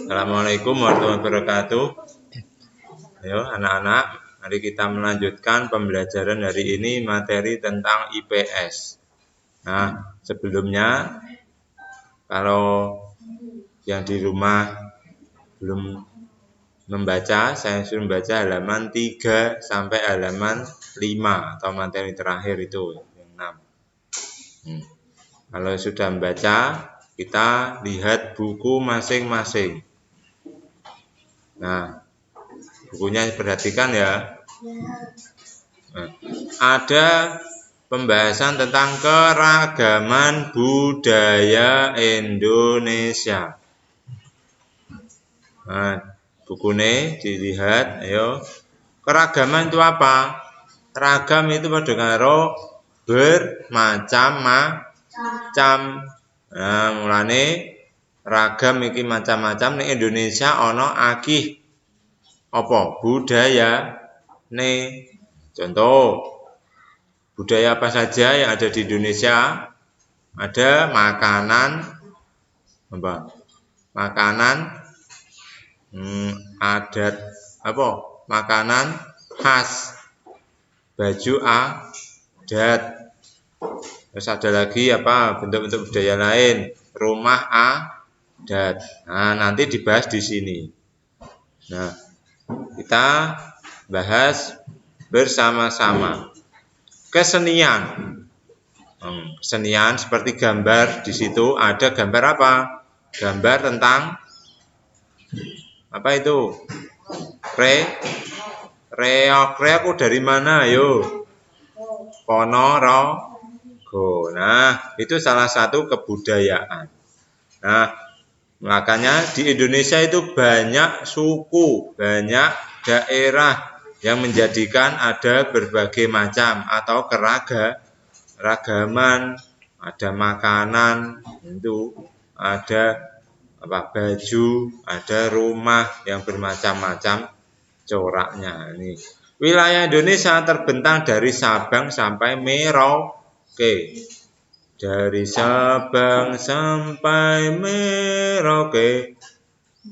Assalamualaikum warahmatullahi wabarakatuh. Ayo anak-anak, mari kita melanjutkan pembelajaran hari ini materi tentang IPS. Nah, sebelumnya kalau yang di rumah belum membaca, saya suruh membaca halaman 3 sampai halaman 5 atau materi terakhir itu yang 6. Kalau sudah membaca, kita lihat buku masing-masing. Nah, bukunya perhatikan ya. Nah, ada pembahasan tentang keragaman budaya Indonesia. Nah, bukunya dilihat, ayo. Keragaman itu apa? Ragam itu pada karo bermacam-macam. Nah, mulane ragam iki macam-macam ning Indonesia ana akeh apa? Budaya nih. Contoh, budaya apa saja yang ada di Indonesia? Ada makanan apa? Makanan adat apa? Makanan khas. Baju adat. Terus ada lagi apa? Bentuk-bentuk budaya lain. Rumah adat. Nah, nanti dibahas di sini. Nah, kita bahas bersama-sama. Kesenian. Kesenian seperti gambar di situ ada gambar apa? Gambar tentang apa itu? Reok dari mana? Ayo. Ponorogo. Nah, itu salah satu kebudayaan. Nah, makanya di Indonesia itu banyak suku, banyak daerah yang menjadikan ada berbagai macam atau keragaman, ada makanan, itu ada baju, ada rumah yang bermacam-macam coraknya. Ini wilayah Indonesia terbentang dari Sabang sampai Merauke. Dari Sabang sampai Merauke.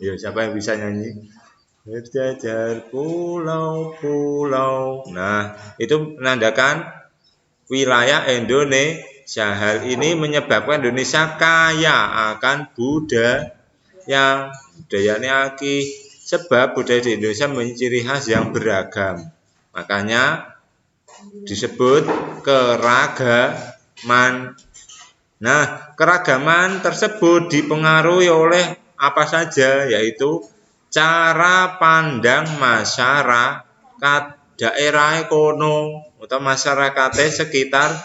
Ya, siapa yang bisa nyanyi? Berjajar pulau-pulau. Nah, itu menandakan wilayah Indonesia. Hal ini menyebabkan Indonesia kaya akan budaya. Budayanya akeh. Sebab budaya di Indonesia memiliki ciri khas yang beragam. Makanya disebut keragaman. Nah, keragaman tersebut dipengaruhi oleh apa saja, yaitu cara pandang masyarakat daerah kono atau masyarakat sekitar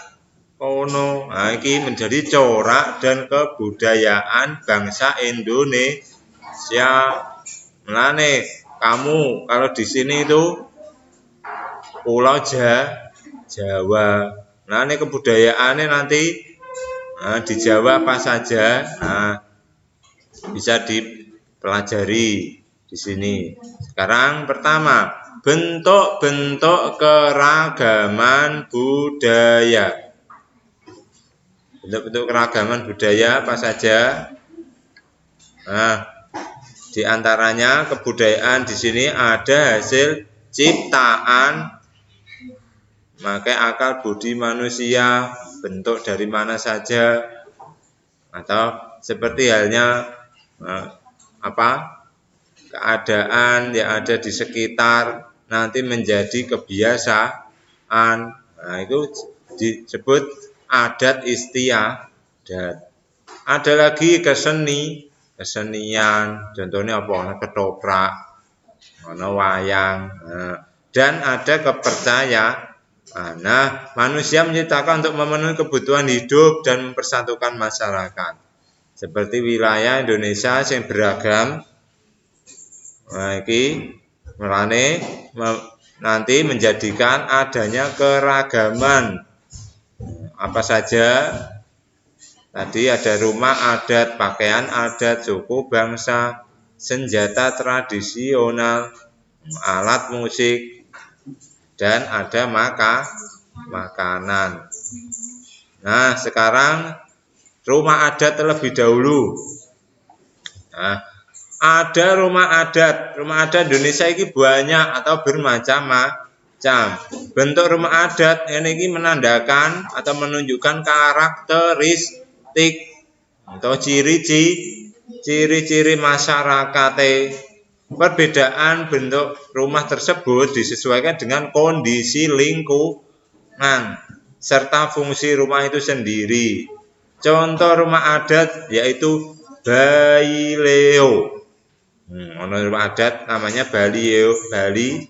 kono. Nah, ini menjadi corak dan kebudayaan bangsa Indonesia. Mulane kamu kalau di sini itu Pulau Jawa. Nah, ini kebudayaannya nanti di Jawa apa saja, bisa dipelajari di sini. Sekarang pertama, bentuk-bentuk keragaman budaya. Bentuk-bentuk keragaman budaya apa saja? Nah, di antaranya kebudayaan di sini ada hasil ciptaan, maka akal budi manusia, bentuk dari mana saja, atau seperti halnya keadaan yang ada di sekitar nanti menjadi kebiasaan. Nah, itu disebut adat istiadat. Ada lagi kesenian, contohnya apa? Ketoprak, wayang. Dan ada kepercayaan. Nah, manusia menciptakan untuk memenuhi kebutuhan hidup dan mempersatukan masyarakat. Seperti wilayah Indonesia yang beragam. Nah, ini melane nanti menjadikan adanya keragaman. Apa saja? Tadi ada rumah adat, pakaian adat, suku bangsa, senjata tradisional, alat musik, dan ada makanan. Nah, sekarang rumah adat terlebih dahulu. Nah, Ada rumah adat. Rumah adat Indonesia ini banyak atau bermacam-macam. Bentuk rumah adat ini menandakan atau menunjukkan karakteristik atau ciri-ciri masyarakat. Perbedaan bentuk rumah tersebut disesuaikan dengan kondisi lingkungan serta fungsi rumah itu sendiri. Contoh rumah adat yaitu Baileo. Rumah adat namanya Baileo dari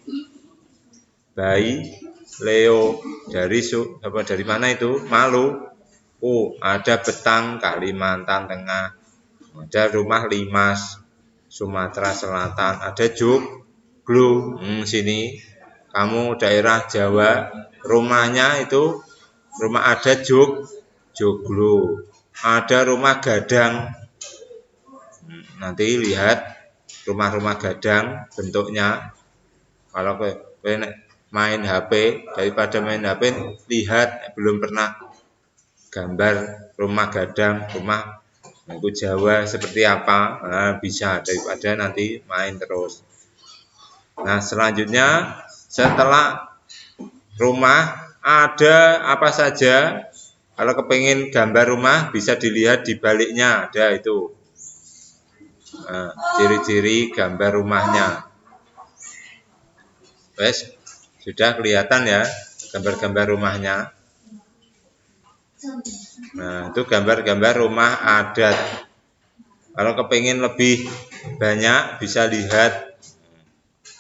mana itu? Maluku. Ada Betang, Kalimantan Tengah. Ada rumah Limas, Sumatera Selatan. Ada Joglo, sini kamu daerah Jawa, rumahnya itu rumah adat Joglo. Ada rumah Gadang. Nanti lihat rumah-rumah Gadang bentuknya. Kalau main HP, daripada main HP, lihat belum pernah gambar rumah Gadang, rumah itu Jawa seperti apa. Nah, bisa daripada nanti main terus. Nah, selanjutnya setelah rumah ada apa saja. Kalau kepingin gambar rumah bisa dilihat di baliknya, ada itu. Nah, ciri-ciri gambar rumahnya. Wes, sudah kelihatan ya gambar-gambar rumahnya. Nah, itu gambar-gambar rumah adat. Kalau kepingin lebih banyak bisa lihat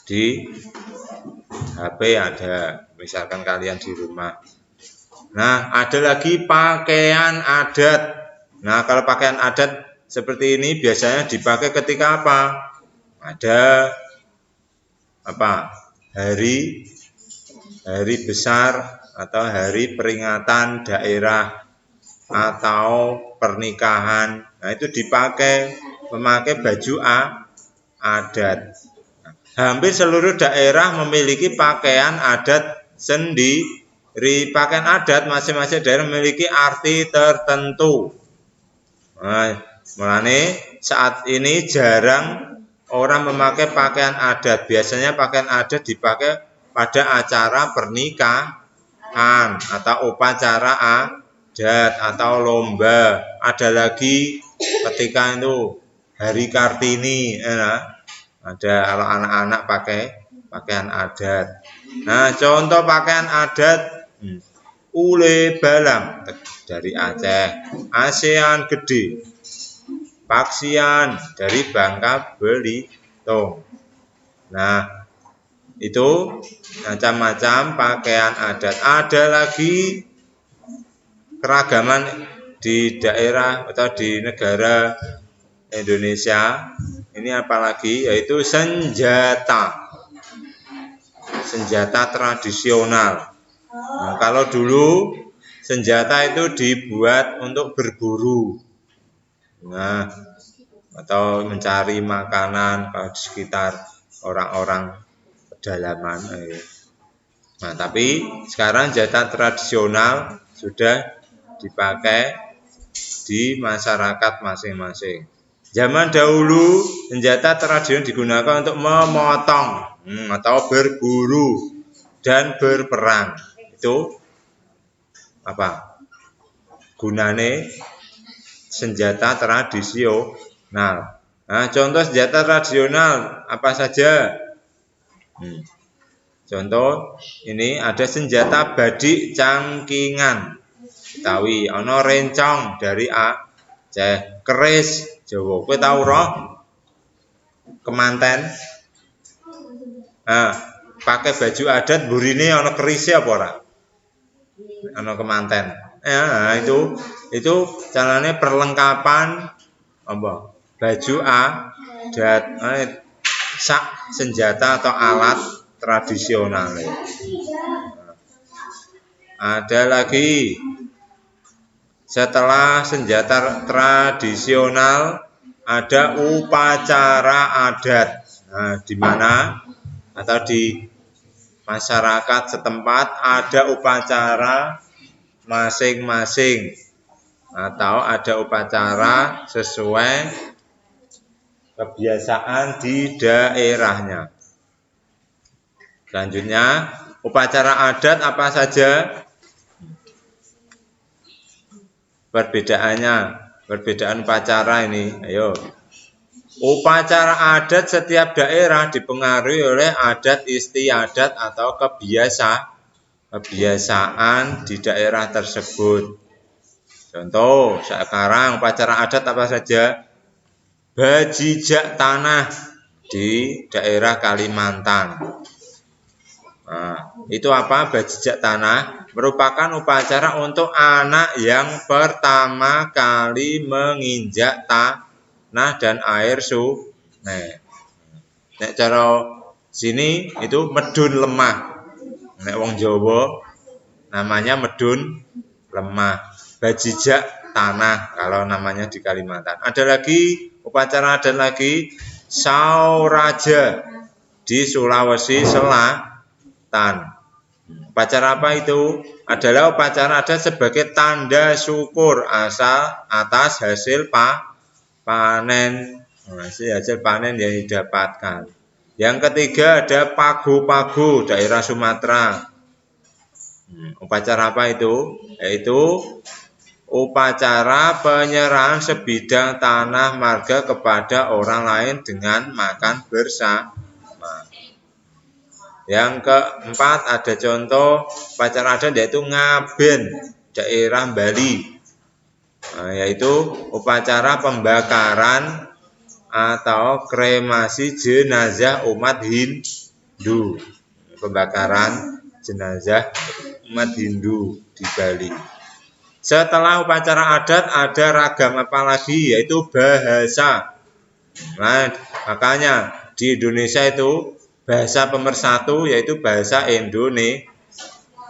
di HP ada, misalkan kalian di rumah. Nah, ada lagi pakaian adat. Nah, kalau pakaian adat seperti ini biasanya dipakai ketika apa? Ada apa? Hari besar atau hari peringatan daerah atau pernikahan. Nah, itu memakai baju adat. Hampir seluruh daerah memiliki pakaian adat sendiri. Pakaian adat masing-masing daerah memiliki arti tertentu. Nah, mulane saat ini jarang orang memakai pakaian adat. Biasanya pakaian adat dipakai pada acara pernikahan atau upacara adat atau lomba. Ada lagi ketika itu Hari Kartini, ada kalau anak-anak pakai pakaian adat. Nah, contoh pakaian adat Ule Balam dari Aceh, ASEAN Gede, Paksian dari Bangka Belitung. Nah, itu macam-macam pakaian adat. Ada lagi keragaman di daerah atau di negara Indonesia. Ini apalagi yaitu senjata tradisional. Nah, kalau dulu senjata itu dibuat untuk berburu, nah, atau mencari makanan di sekitar orang-orang pedalaman. Nah, tapi sekarang senjata tradisional sudah dipakai di masyarakat masing-masing. Zaman dahulu senjata tradisional digunakan untuk memotong atau berburu dan berperang. Itu apa? Gunane senjata tradisional. Nah, contoh senjata tradisional apa saja? Contoh ini ada senjata badik cangkingan. Betawi, ono rencong dari Aceh, keris Jawa. Kowe tau roh? Kemanten. Nah, pakai baju adat burine ono kerisnya apa ora? Ono kemanten. Ya, itu caranya perlengkapan apa? Baju adat, senjata atau alat tradisional. Ada lagi setelah senjata tradisional ada upacara adat. Nah, di mana atau di masyarakat setempat ada upacara masing-masing atau ada upacara sesuai kebiasaan di daerahnya. Selanjutnya, upacara adat apa saja? Perbedaan upacara ini. Ayo. Upacara adat setiap daerah dipengaruhi oleh adat istiadat atau kebiasaan di daerah tersebut. Contoh, sekarang upacara adat apa saja? Bajijak tanah di daerah Kalimantan. Nah, itu apa? Bajijak tanah merupakan upacara untuk anak yang pertama kali menginjak tanah dan air sungai. Nek cara sini itu medun lemah. Nek wong Jawa namanya medun lemah. Bajijak tanah kalau namanya di Kalimantan. Ada lagi upacara adat lagi Sauraja di Sulawesi Selatan. Upacara apa itu? Adalah upacara adat sebagai tanda syukur atas hasil panen. Hasil panen yang didapatkan. Yang ketiga ada Pagu-Pagu daerah Sumatera. Upacara apa itu? Yaitu upacara penyerahan sebidang tanah marga kepada orang lain dengan makan bersama. Yang keempat ada contoh upacara adat yaitu Ngaben daerah Bali. Yaitu upacara pembakaran atau kremasi jenazah umat Hindu. Pembakaran jenazah umat Hindu di Bali. Setelah upacara adat ada ragam apa lagi, yaitu bahasa. Nah, makanya di Indonesia itu bahasa pemersatu yaitu bahasa Indonesia.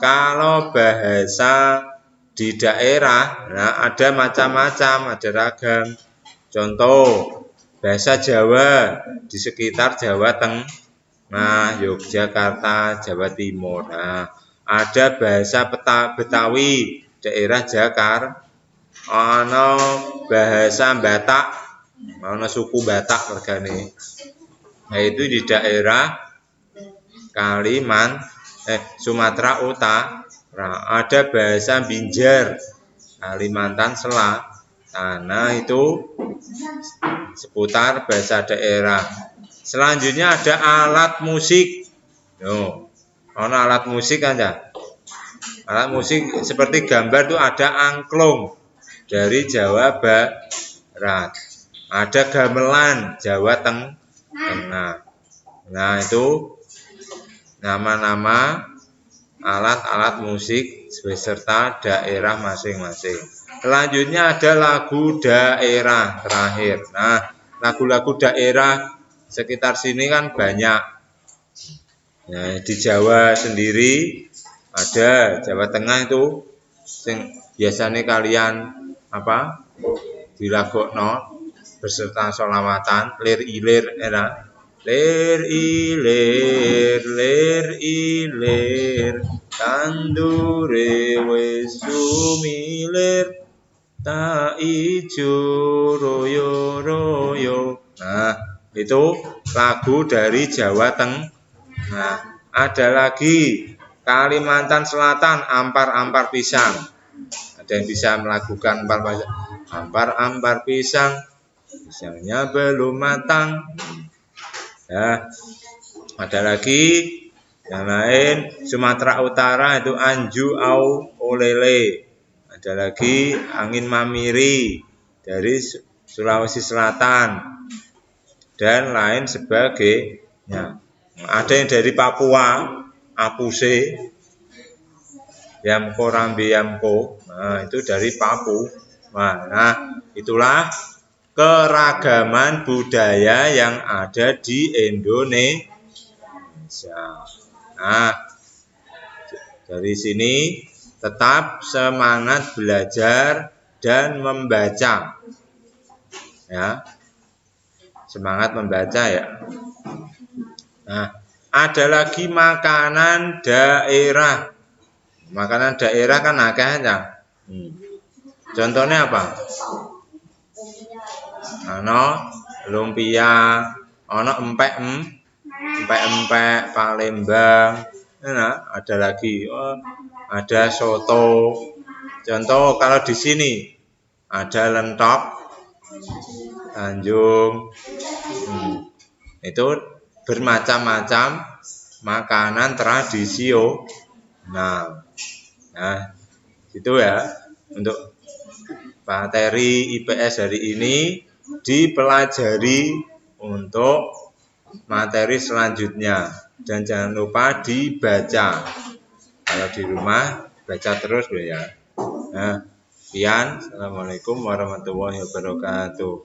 Kalau bahasa di daerah, nah ada macam-macam, ada ragam. Contoh, bahasa Jawa di sekitar Jawa Tengah, Yogyakarta, Jawa Timur. Nah, ada bahasa Betawi daerah Jakarta, ana bahasa Batak, ana suku Batak regane. Yaitu di daerah Sumatera Utara. Ada bahasa Binjar Kalimantan Selatan. Nah, itu seputar bahasa daerah. Selanjutnya ada alat musik. Ana alat musik aja. Alat musik seperti gambar itu ada angklung dari Jawa Barat. Ada gamelan Jawa Tengah. Nah, itu nama-nama alat-alat musik beserta daerah masing-masing. Selanjutnya ada lagu daerah terakhir. Nah, lagu-lagu daerah sekitar sini kan banyak. Nah, di Jawa sendiri ada Jawa Tengah itu sing biasanya kalian dilagokno beserta sholawatan lir ilir era lir ilir tandure wis sumilir tak ijo royo royo. Nah, itu lagu dari Jawa Tengah. Nah, ada lagi Kalimantan Selatan ampar-ampar pisang. Ada yang bisa melakukan ampar-ampar pisang, pisangnya belum matang. Ya, ada lagi yang lain Sumatera Utara itu Anju Au Olele. Ada lagi angin mamiri dari Sulawesi Selatan dan lain sebagainya. Ada yang dari Papua, Apuse, Yamko Rambi Yamko. Nah, itu dari Papua. Nah, itulah keragaman budaya yang ada di Indonesia. Nah, dari sini tetap semangat belajar dan membaca. Ya. Semangat membaca ya. Nah, ada lagi makanan daerah. Makanan daerah kan akeh aja. Contohnya apa? lumpia, ono empek-empek Palembang. Nah, ada lagi. Oh, ada soto. Contoh kalau di sini ada lentok Tanjung. Itu bermacam-macam makanan tradisional. Nah, itu ya untuk materi IPS hari ini dipelajari untuk materi selanjutnya dan jangan lupa dibaca. Kalau di rumah baca terus ya. Nah, sekian. Assalamualaikum warahmatullahi wabarakatuh.